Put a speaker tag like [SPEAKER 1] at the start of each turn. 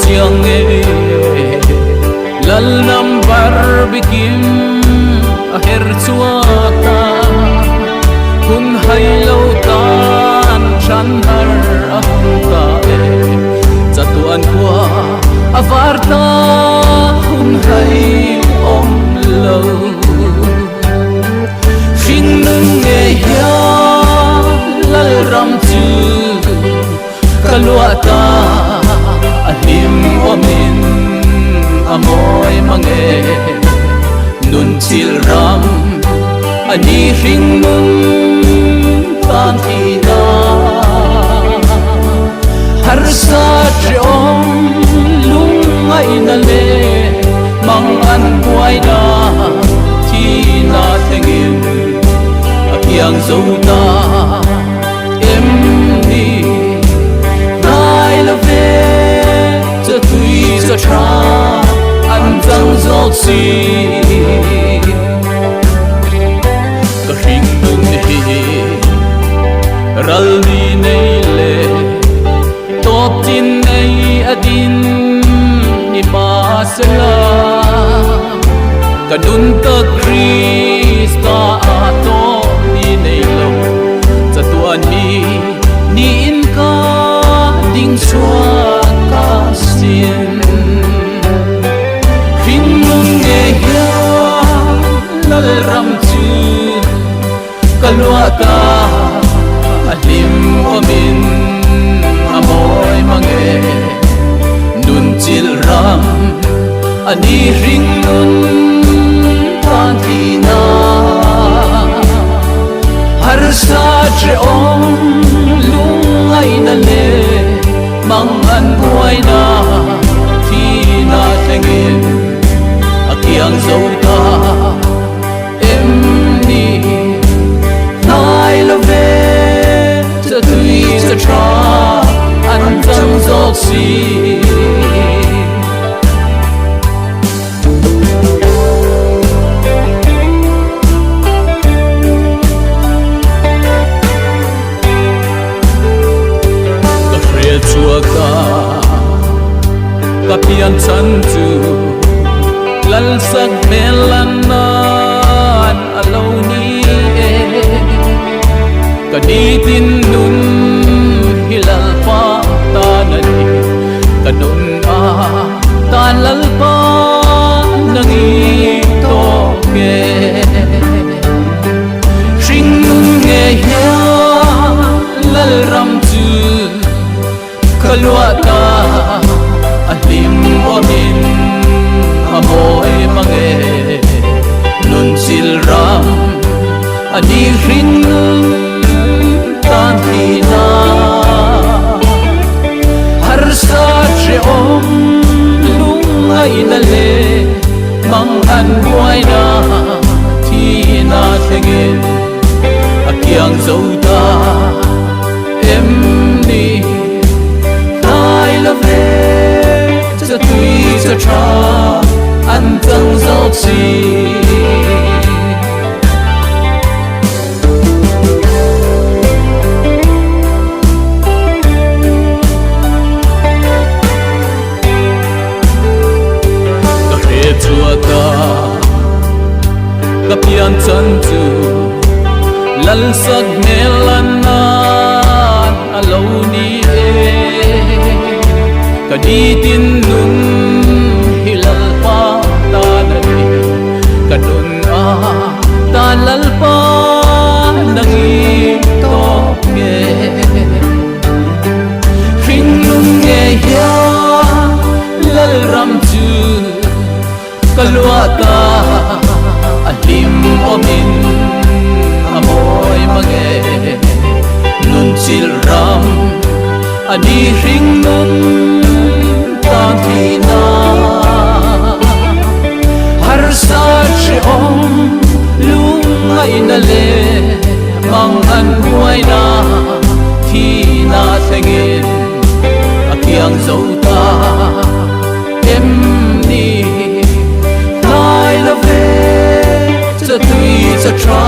[SPEAKER 1] chiang nghe lal nam bar bikim a her chuata hun hai lo tan chan har a ta e chatuan kwa avarta hun hai om lo fin nung nghe ya lal ram chu kaluata alim omin amoy mange nun chil ram ani ring nun tan ina har sa om lung ai na le mang an buai na thi na thengin akyang zota em ni nai la ve cha tui cha tra an zang zok si ka ring nun hi ral ni nei le top tin nei adin ni ma sala ka dun ta krista ato ni nei lo cha tuan ni in ka ding suan ka sin ring nun nghe ya lal ram chu kaluata alim omin amoy mange nun chil ram ani ring nun tan ina har sa tre om lung ai na le mang an buai na thi na thengin akyang zota em ni nai la ve cha tui cha tra an zang zok si chua ka kapian chan chu lal sak melan nan alo ni e ka di tin nun hilal pa ta na ni ka nun a ta lal pa nangi to ke ring nun nghe ya lal ram chu kaluata alim omin amoy mange nun sil ram ani rin tan hina har sa tre om lung ai na le mang an buai na thi na thengin akyang zota em ni la ve cha tui cha tra an zang zok si ka he chua ka kapian chan chu lal sak melan nan alo ni ka di tin nun hilal pa ta na ni ka nun a ta lal pa nangi to ke ring nun nghe ya lal ram chu kaluata alim omin amoy mange nun chil ram ani ring nun tan hina har sa tre om lung ai na le mang an buai na thi na thengin akyang zota em ni nai la ve cha tui cha tra